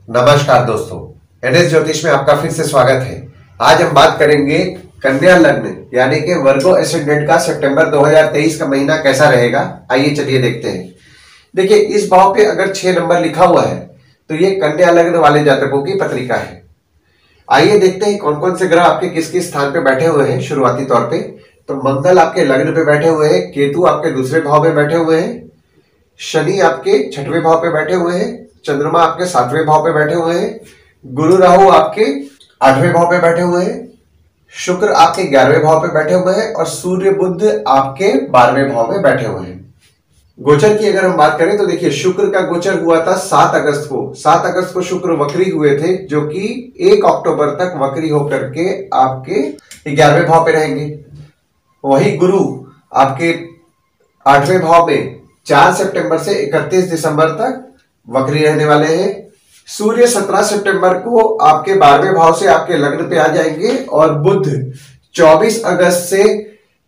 नमस्कार दोस्तों, एनएस ज्योतिष में आपका फिर से स्वागत है। आज हम बात करेंगे कन्या लग्न यानी कि वर्गो एसेंडेंट का सितंबर 2023 का महीना कैसा रहेगा। आइए चलिए देखते हैं। देखिए, इस भाव पे अगर 6 नंबर लिखा हुआ है तो ये कन्या लग्न वाले जातकों की पत्रिका है। आइए देखते हैं कौन कौन से ग्रह आपके किस किस स्थान पे बैठे हुए हैं। शुरुआती तौर पे तो मंगल आपके लग्न पे बैठे हुए हैं, केतु आपके दूसरे भाव में बैठे हुए हैं, शनि आपके 6वें भाव पे बैठे हुए हैं, चंद्रमा आपके 7वें भाव पे बैठे हुए हैं, गुरु राहु आपके 8वें भाव पे बैठे हुए हैं, शुक्र आपके 11वें भाव पे बैठे हुए हैं और सूर्य बुध आपके 12वें भाव में बैठे हुए हैं। गोचर की अगर हम बात करें तो देखिए, शुक्र का गोचर हुआ था 7 अगस्त को। 7 अगस्त को शुक्र वक्री हुए थे, जो कि 1 अक्टूबर तक वक्री होकर के आपके 11वें भाव पे रहेंगे। वही गुरु आपके 8वें भाव में 4 सितंबर से 31 दिसंबर तक वक्री रहने वाले हैं। सूर्य 17 सितंबर को आपके 12वें भाव से आपके लग्न पे आ जाएंगे और बुध 24 अगस्त से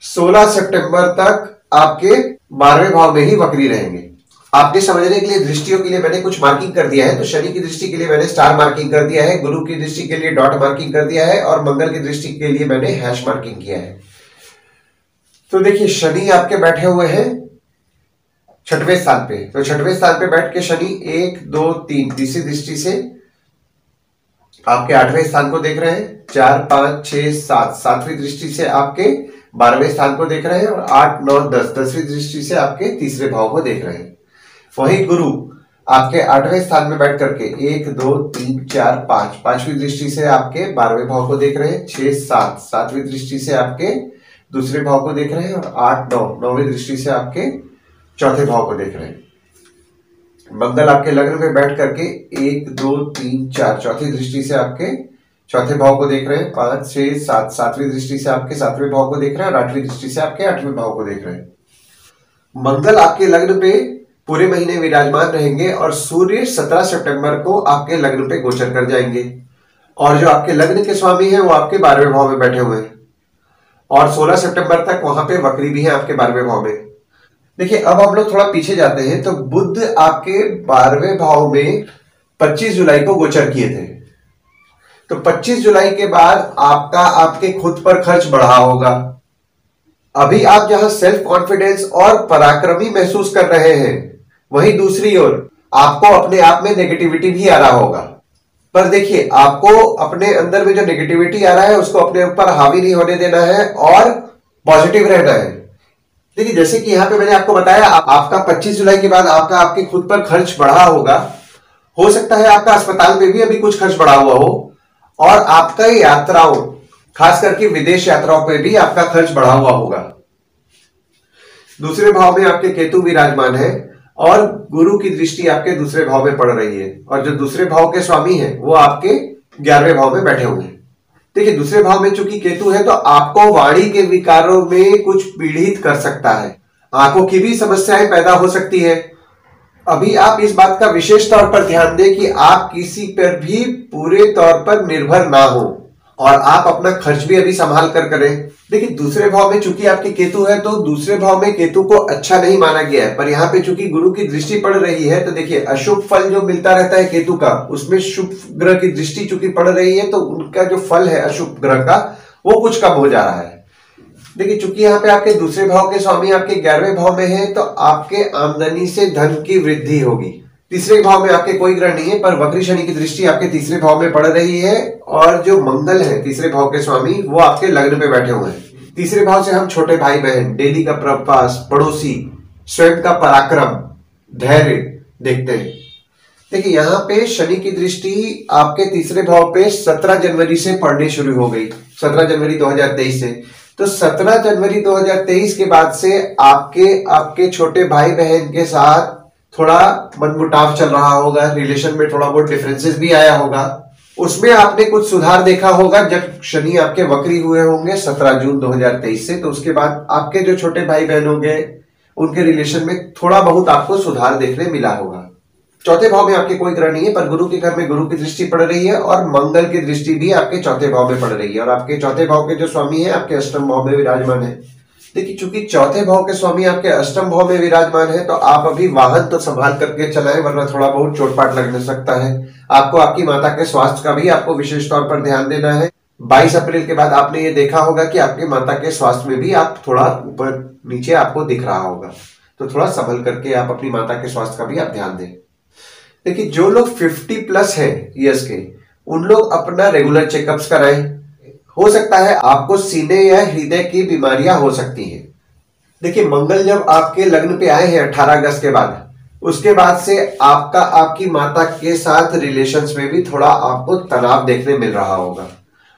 16 सितंबर तक आपके 12वें भाव में ही वक्री रहेंगे। आपके समझने के लिए दृष्टियों के लिए मैंने कुछ मार्किंग कर दिया है। तो शनि की दृष्टि के लिए मैंने स्टार मार्किंग कर दिया है, गुरु की दृष्टि के लिए डॉट मार्किंग कर दिया है और मंगल की दृष्टि के लिए मैंने हैश मार्किंग किया है। तो देखिए, शनि आपके बैठे हुए हैं 6वें स्थान पे। तो 6वें स्थान पे बैठ के शनि 1 2 3 तीसरी दृष्टि से आपके 8वें स्थान को देख रहे हैं, 4 5 6 7 7वीं दृष्टि से आपके 12वें स्थान को देख रहे हैं और 8 9 10 10वीं दृष्टि से आपके तीसरे भाव को देख रहे हैं। वही गुरु आपके 8वें स्थान में बैठ करके 1 2 3 4 5 5वीं दृष्टि से आपके 12वें भाव को देख रहे हैं, 6 7 7वीं दृष्टि से आपके दूसरे भाव को देख रहे हैं और 8 9 9वीं दृष्टि से आपके चौथे भाव को देख रहे हैं। मंगल आपके लग्न में बैठ करके 1 2 3 4 चौथी दृष्टि से आपके चौथे भाव को देख रहे हैं, 5 6 7 7वीं दृष्टि से आपके 7वें भाव को देख रहे हैं और 8वीं दृष्टि से आपके 8वें भाव को देख रहे हैं। मंगल आपके लग्न पे पूरे महीने विराजमान रहेंगे और सूर्य 17 सितंबर को आपके लग्न पे गोचर कर जाएंगे और जो आपके लग्न के स्वामी हैं वो आपके 12वें भाव में बैठे हुए हैं और 16 सितंबर तक वहां पे वक्री भी है आपके 12वें भाव में। देखिए, अब हम लोग थोड़ा पीछे जाते हैं तो बुध आपके 12वें भाव में 25 जुलाई को गोचर किए थे। तो 25 जुलाई के बाद आपका आपके खुद पर खर्च बढ़ा होगा। अभी आप जहां सेल्फ कॉन्फिडेंस और पराक्रमी महसूस कर रहे हैं, वहीं दूसरी ओर आपको अपने आप में नेगेटिविटी भी आ रहा होगा। पर देखिए, आपको अपने अंदर में जो नेगेटिविटी आ रहा है उसको अपने ऊपर हावी नहीं होने देना है और पॉजिटिव रहना है। देखिए, जैसे कि यहाँ पे मैंने आपको बताया, आपका 25 जुलाई के बाद आपका आपके खुद पर खर्च बढ़ा होगा। हो सकता है आपका अस्पताल में भी अभी कुछ खर्च बढ़ा हुआ हो और आपका यात्राओं, खास करके विदेश यात्राओं पे भी आपका खर्च बढ़ा हुआ होगा। दूसरे भाव में आपके केतु विराजमान है और गुरु की दृष्टि आपके दूसरे भाव में पड़ रही है और जो दूसरे भाव के स्वामी है वो आपके 11वें भाव में बैठे हुए हैं। देखिए, दूसरे भाव में चूंकि केतु है तो आपको वाणी के विकारों में कुछ पीड़ित कर सकता है, आंखों की भी समस्याएं पैदा हो सकती है। अभी आप इस बात का विशेष तौर पर ध्यान दें कि आप किसी पर भी पूरे तौर पर निर्भर ना हो और आप अपना खर्च भी अभी संभाल कर करें। देखिए, दूसरे भाव में चूंकि आपके केतु है तो दूसरे भाव में केतु को अच्छा नहीं माना गया है, पर यहाँ पे चूंकि गुरु की दृष्टि पड़ रही है तो देखिए, अशुभ फल जो मिलता रहता है केतु का, उसमें शुभ ग्रह की दृष्टि चूंकि पड़ रही है तो उनका जो फल है अशुभ ग्रह का वो कुछ कम हो जा रहा है। देखिए, चूंकि यहाँ पे आपके दूसरे भाव के स्वामी आपके 11वें भाव में है तो आपके आमदनी से धन की वृद्धि होगी। तीसरे भाव में आपके कोई ग्रह नहीं है, पर वक्री शनि की दृष्टि आपके तीसरे भाव में पड़ रही है और जो मंगल है तीसरे भाव के स्वामी वो आपके लग्न पे बैठे हुए हैं। तीसरे भाव से हम छोटे भाई बहन, डेली का प्रवास, पड़ोसी, स्वयं का पराक्रम, धैर्य देखते हैं। देखिए, यहाँ पे शनि की दृष्टि आपके तीसरे भाव पे 17 जनवरी से पड़नी शुरू हो गई, 17 जनवरी 2023 से। तो 17 जनवरी 2023 के बाद से आपके छोटे भाई बहन के साथ थोड़ा मनमुटाव चल रहा होगा, रिलेशन में थोड़ा बहुत डिफरेंसेस भी आया होगा। उसमें आपने कुछ सुधार देखा होगा जब शनि आपके वक्री हुए होंगे 17 जून 2023 से। तो उसके बाद आपके जो छोटे भाई बहन होंगे उनके रिलेशन में थोड़ा बहुत आपको सुधार देखने मिला होगा। चौथे भाव में आपके कोई ग्रह नहीं है, पर गुरु के घर में गुरु की दृष्टि पड़ रही है और मंगल की दृष्टि भी आपके चौथे भाव में पड़ रही है और आपके चौथे भाव के जो स्वामी है आपके अष्टम भाव में विराजमान है। देखिए चूंकि चौथे भाव के स्वामी आपके अष्टम भाव में विराजमान है, तो आप अभी वाहन तो संभाल करके चलाएं, वरना थोड़ा बहुत चोटपाट लगने सकता है। आपको आपकी माता के स्वास्थ्य का भी आपको विशेष तौर पर ध्यान देना है। 22 अप्रैल के बाद आपने ये देखा होगा कि आपकी माता के स्वास्थ्य में भी आप थोड़ा ऊपर नीचे आपको दिख रहा होगा, तो थोड़ा संभल करके आप अपनी माता के स्वास्थ्य का भी आप ध्यान दें। देखिए जो लोग 50 प्लस है ईयर्स के, उन लोग अपना रेगुलर चेकअप्स कराएं। हो सकता है आपको सीने या हृदय की बीमारियां हो सकती हैं। देखिए मंगल जब आपके लग्न पे आए हैं 18 अगस्त के बाद, उसके बाद से आपका आपकी माता के साथ रिलेशंस में भी थोड़ा आपको तनाव देखने मिल रहा होगा,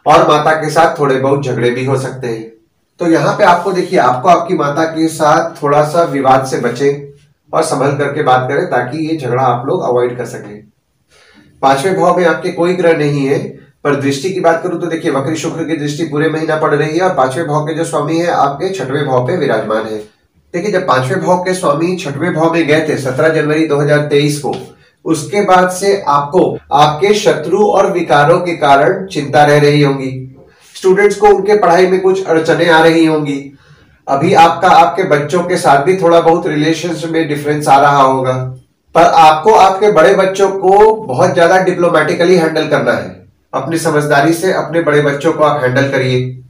और माता के साथ थोड़े बहुत झगड़े भी हो सकते हैं। तो यहाँ पे आपको देखिए, आपको आपकी माता के साथ थोड़ा सा विवाद से बचें और संभल करके बात करें, ताकि ये झगड़ा आप लोग अवॉइड कर सकें। 5वें भाव में आपके कोई ग्रह नहीं है, पर दृष्टि की बात करूं तो देखिए वक्री शुक्र की दृष्टि पूरे महीना पड़ रही है, और 5वें भाव के जो स्वामी है आपके 6वें भाव पे विराजमान है। देखिए जब 5वें भाव के स्वामी 6वें भाव में गए थे 17 जनवरी 2023 को, उसके बाद से आपको आपके शत्रु और विकारों के कारण चिंता रह रही होगी। स्टूडेंट्स को उनके पढ़ाई में कुछ अड़चने आ रही होंगी। अभी आपका आपके बच्चों के साथ भी थोड़ा बहुत रिलेशंस में डिफरेंस आ रहा होगा, पर आपको आपके बड़े बच्चों को बहुत ज्यादा डिप्लोमेटिकली हैंडल करना है। अपनी समझदारी से अपने बड़े बच्चों को आप हैंडल करिए।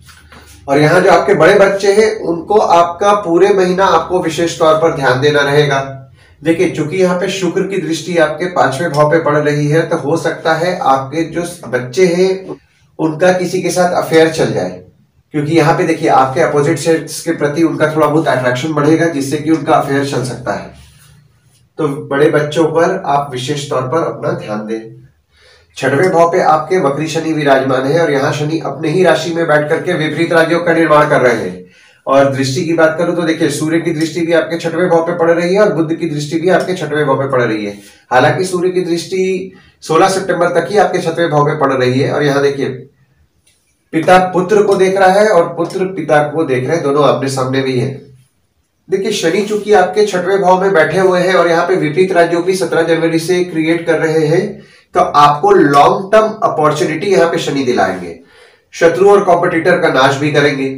और यहाँ जो आपके बड़े बच्चे हैं उनको आपका पूरे महीना आपको विशेष तौर पर ध्यान देना रहेगा। देखिए चूंकि यहाँ पे शुक्र की दृष्टि आपके 5वें भाव पे पड़ रही है, तो हो सकता है आपके जो बच्चे हैं उनका किसी के साथ अफेयर चल जाए, क्योंकि यहाँ पे देखिए आपके अपोजिट सेक्स के प्रति उनका थोड़ा बहुत अट्रैक्शन बढ़ेगा, जिससे कि उनका अफेयर चल सकता है। तो बड़े बच्चों पर आप विशेष तौर पर अपना ध्यान दें। 6वें भाव पे आपके वक्री शनि विराजमान है, और यहाँ शनि अपने ही राशि में बैठ करके विपरीत राज्यों का निर्माण कर रहे हैं। और दृष्टि की बात करूं तो देखिए सूर्य की दृष्टि भी आपके 6वें भाव पे पड़ रही है, और बुध की दृष्टि भी आपके 6वें भाव पे पड़ रही है। हालांकि सूर्य की दृष्टि 16 सितंबर तक ही आपके 6वें भाव पे पड़ रही है, और यहाँ देखिए पिता पुत्र को देख रहा है और पुत्र पिता को देख रहे हैं, दोनों आमने सामने भी है। देखिए शनि चूंकि आपके 6वें भाव में बैठे हुए हैं और यहाँ पे विपरीत राज्यों भी 17 जनवरी से क्रिएट कर रहे हैं, तो आपको लॉन्ग टर्म अपॉर्चुनिटी यहाँ पे शनि दिलाएंगे। शत्रु और कॉम्पिटिटर का नाश भी करेंगे।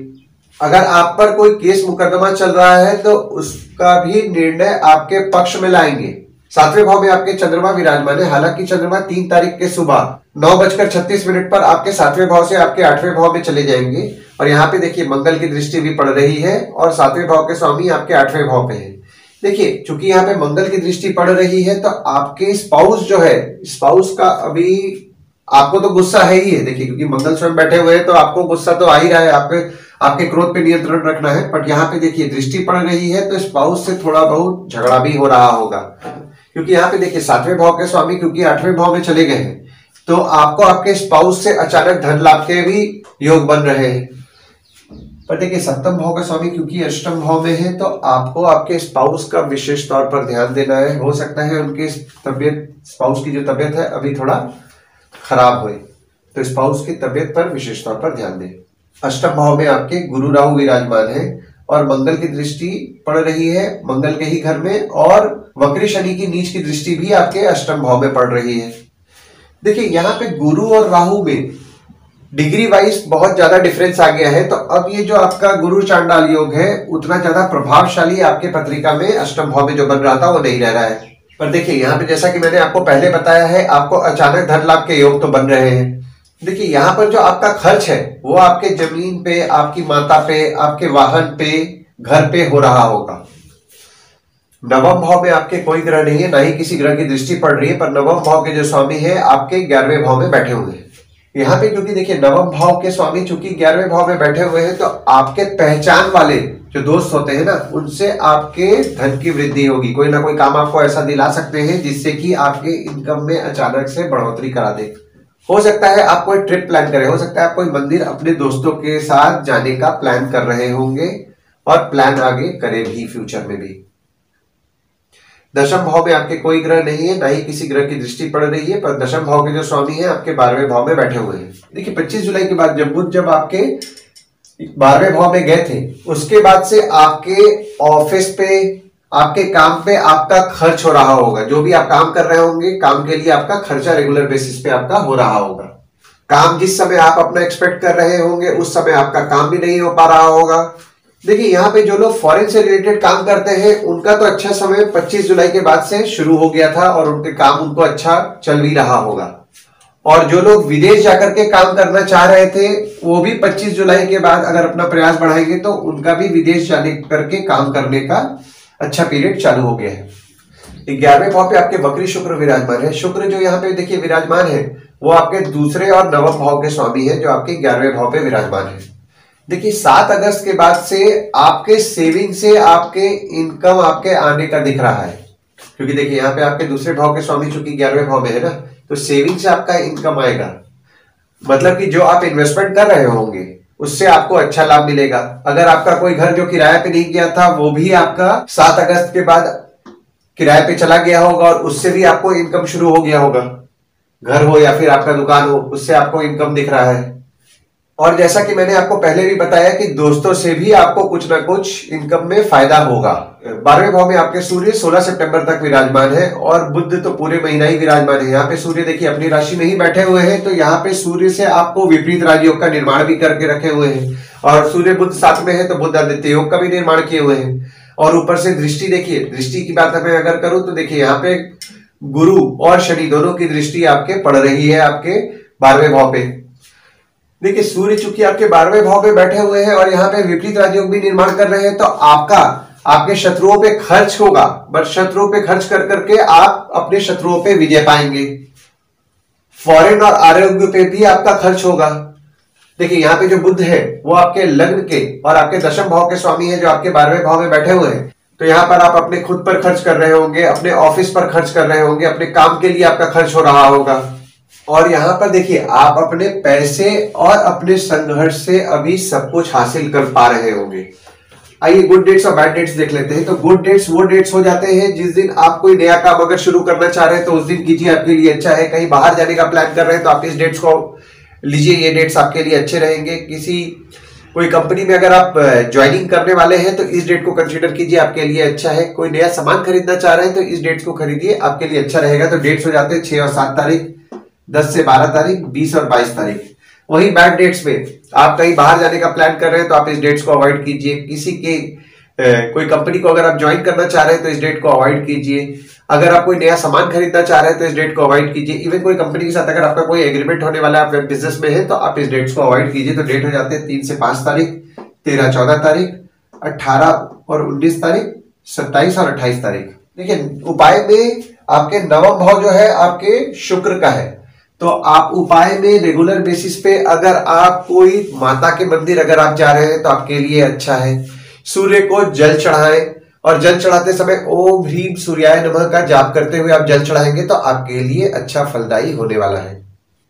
अगर आप पर कोई केस मुकदमा चल रहा है तो उसका भी निर्णय आपके पक्ष में लाएंगे। 7वें भाव में आपके चंद्रमा विराजमान है। हालांकि चंद्रमा 3 तारीख के सुबह 9:36 पर आपके 7वें भाव से आपके 8वें भाव में चले जाएंगे, और यहाँ पे देखिए मंगल की दृष्टि भी पड़ रही है, और 7वें भाव के स्वामी आपके 8वें भाव पे है। देखिए चूंकि यहाँ पे मंगल की दृष्टि पड़ रही है, तो आपके स्पाउस जो है, स्पाउस का अभी आपको तो गुस्सा है ही है, देखिए क्योंकि मंगल स्वयं बैठे हुए हैं तो आपको गुस्सा तो आ ही रहा है, आपके क्रोध पे नियंत्रण रखना है। बट यहाँ पे देखिए दृष्टि पड़ रही है, तो स्पाउस से थोड़ा बहुत झगड़ा भी हो रहा होगा, क्योंकि यहाँ पे देखिए 7वें भाव के स्वामी क्योंकि 8वें भाव में चले गए हैं, तो आपको आपके स्पाउस से अचानक धन लाभ के भी योग बन रहे हैं। पर देखिए 7वें भाव का स्वामी क्योंकि अष्टम भाव में है, तो आपको आपके स्पाउस का विशेष तौर पर ध्यान देना है। हो सकता है उनके स्पाउस की जो तबियत है अभी थोड़ा खराब हुए, तो स्पाउस की तबियत पर विशेष तौर पर ध्यान दें। अष्टम भाव में आपके गुरु राहु विराजमान है, और मंगल की दृष्टि पड़ रही है मंगल के ही घर में, और वक्री शनि की नीच की दृष्टि भी आपके अष्टम भाव में पड़ रही है। देखिए यहाँ पे गुरु और राहु में डिग्री वाइज बहुत ज्यादा डिफरेंस आ गया है, तो अब ये जो आपका गुरु चांडाल योग है उतना ज्यादा प्रभावशाली आपके पत्रिका में अष्टम भाव में जो बन रहा था वो नहीं रह रहा है। पर देखिए यहाँ पे जैसा कि मैंने आपको पहले बताया है, आपको अचानक धन लाभ के योग तो बन रहे हैं। देखिए यहाँ पर जो आपका खर्च है वो आपके जमीन पे, आपकी माता पे, आपके वाहन पे, घर पे हो रहा होगा। 9वें भाव में आपके कोई ग्रह नहीं है, ना ही किसी ग्रह की दृष्टि पड़ रही है, पर 9वें भाव के जो स्वामी है आपके 11वें भाव में बैठे हुए हैं। यहाँ पे क्योंकि देखिए 9वें भाव के स्वामी चूंकि 11वें भाव में बैठे हुए हैं, तो आपके पहचान वाले जो दोस्त होते हैं ना, उनसे आपके धन की वृद्धि होगी। कोई ना कोई काम आपको ऐसा दिला सकते हैं जिससे कि आपके इनकम में अचानक से बढ़ोतरी करा दे। हो सकता है आप कोई ट्रिप प्लान करें, हो सकता है आप कोई मंदिर अपने दोस्तों के साथ जाने का प्लान कर रहे होंगे, और प्लान आगे करें भी फ्यूचर में भी। 10वें भाव में आपके कोई ग्रह नहीं है, ना ही किसी ग्रह की दृष्टि पड़ रही है, पर 10वें भाव के जो स्वामी है आपके 12वें भाव में बैठे हुए हैं। देखिए 25 जुलाई के बाद जब बुध आपके 12वें भाव में गए थे, उसके बाद से आपके ऑफिस पे, आपके काम पे आपका खर्च हो रहा होगा। जो भी आप काम कर रहे होंगे, काम के लिए आपका खर्चा रेगुलर बेसिस पे आपका हो रहा होगा। काम जिस समय आप अपना एक्सपेक्ट कर रहे होंगे उस समय आपका काम भी नहीं हो पा रहा होगा। देखिए यहाँ पे जो लोग फॉरेन से रिलेटेड काम करते हैं उनका तो अच्छा समय 25 जुलाई के बाद से शुरू हो गया था और उनके काम उनको अच्छा चल भी रहा होगा। और जो लोग विदेश जाकर के काम करना चाह रहे थे वो भी 25 जुलाई के बाद अगर अपना प्रयास बढ़ाएंगे तो उनका भी विदेश जाने करके काम करने का अच्छा पीरियड चालू हो गया है। 11वें भाव पे आपके वक्री शुक्र विराजमान है। शुक्र जो यहाँ पे देखिए विराजमान है वो आपके दूसरे और नवम भाव के स्वामी है जो आपके 11वें भाव पे विराजमान है। देखिए 7 अगस्त के बाद से आपके सेविंग से आपके इनकम आपके आने का दिख रहा है, क्योंकि देखिए यहाँ पे आपके दूसरे भाव के स्वामी चूंकि 11वें भाव में है ना, तो सेविंग से आपका इनकम आएगा। मतलब कि जो आप इन्वेस्टमेंट कर रहे होंगे उससे आपको अच्छा लाभ मिलेगा। अगर आपका कोई घर जो किराए पे नहीं गया था वो भी आपका 7 अगस्त के बाद किराए पे चला गया होगा और उससे भी आपको इनकम शुरू हो गया होगा। घर हो या फिर आपका दुकान हो, उससे आपको इनकम दिख रहा है। और जैसा कि मैंने आपको पहले भी बताया कि दोस्तों से भी आपको कुछ ना कुछ इनकम में फायदा होगा। 12वें भाव में आपके सूर्य 16 सितंबर तक विराजमान है और बुध तो पूरे महीना ही विराजमान है। यहाँ पे सूर्य देखिए अपनी राशि में ही बैठे हुए हैं, तो यहाँ पे सूर्य से आपको विपरीत राजयोग का निर्माण भी करके रखे हुए हैं। और सूर्य बुध साथ में है तो बुध आदित्य योग का भी निर्माण किए हुए हैं। और ऊपर से दृष्टि देखिए, दृष्टि की बात मैं अगर करूं तो देखिए यहाँ पे गुरु और शनि दोनों की दृष्टि आपके पड़ रही है आपके 12वें भाव पे। देखिए सूर्य चूंकि आपके 12वें भाव पे बैठे हुए हैं और यहाँ पे विपरीत राजयोग भी निर्माण कर रहे हैं, तो आपके शत्रुओं पे खर्च होगा, बट शत्रुओं पे खर्च कर करके आप अपने शत्रुओं पे विजय पाएंगे। फॉरेन और आरोग्य पे भी आपका खर्च होगा। देखिए यहाँ पे जो बुध है वो आपके लग्न के और आपके दशम भाव के स्वामी है जो आपके 12वें भाव में बैठे हुए हैं, तो यहाँ पर आप अपने खुद पर खर्च कर रहे होंगे, अपने ऑफिस पर खर्च कर रहे होंगे, अपने काम के लिए आपका खर्च हो रहा होगा। और यहाँ पर देखिए आप अपने पैसे और अपने संघर्ष से अभी सब कुछ हासिल कर पा रहे होंगे। आइए गुड डेट्स और बैड डेट्स देख लेते हैं। तो गुड डेट्स वो डेट्स हो जाते हैं जिस दिन आप कोई नया काम अगर शुरू करना चाह रहे हैं तो उस दिन कीजिए, आपके लिए अच्छा है। कहीं बाहर जाने का प्लान कर रहे हैं तो आप इस डेट्स को लीजिए, ये डेट्स आपके लिए अच्छे रहेंगे। कोई कंपनी में अगर आप ज्वाइनिंग करने वाले हैं तो इस डेट को कंसीडर कीजिए, आपके लिए अच्छा है। कोई नया सामान खरीदना चाह रहे हैं तो इस डेट्स को खरीदिए, आपके लिए अच्छा रहेगा। तो डेट्स हो जाते हैं 6 और 7 तारीख, 10 से 12 तारीख, 20 और 22 तारीख। वहीं बैड डेट्स में आप कहीं बाहर जाने का प्लान कर रहे हैं तो आप इस डेट्स को अवॉइड कीजिए। कोई कंपनी को अगर आप ज्वाइन करना चाह रहे हैं तो इस डेट को अवॉइड कीजिए। अगर आप कोई नया सामान खरीदना चाह रहे हैं तो इस डेट को अवॉइड कीजिए। इवन कोई कंपनी के साथ अगर आपका कोई एग्रीमेंट होने वाला है, आप बिजनेस में है, तो आप इस डेट्स को अवॉइड कीजिए। तो डेट हो जाते हैं 3 से 5 तारीख, 13, 14 तारीख, 18 और 19 तारीख, 27 और 28 तारीख। देखिए उपाय में आपके नवम भाव जो है आपके शुक्र का है, तो आप उपाय में रेगुलर बेसिस पे अगर आप कोई माता के मंदिर अगर आप जा रहे हैं तो आपके लिए अच्छा है। सूर्य को जल चढ़ाएं और जल चढ़ाते समय ओम ह्रीम सूर्याय नमः का जाप करते हुए आप जल चढ़ाएंगे तो आपके लिए अच्छा फलदायी होने वाला है।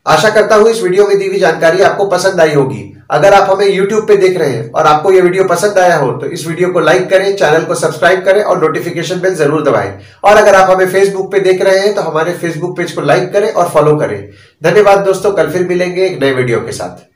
आशा करता हूं इस वीडियो में दी हुई जानकारी आपको पसंद आई होगी। अगर आप हमें YouTube पे देख रहे हैं और आपको यह वीडियो पसंद आया हो तो इस वीडियो को लाइक करें, चैनल को सब्सक्राइब करें और नोटिफिकेशन बेल जरूर दबाएं। और अगर आप हमें Facebook पे देख रहे हैं तो हमारे Facebook पेज को लाइक करें और फॉलो करें। धन्यवाद दोस्तों, कल फिर मिलेंगे एक नए वीडियो के साथ।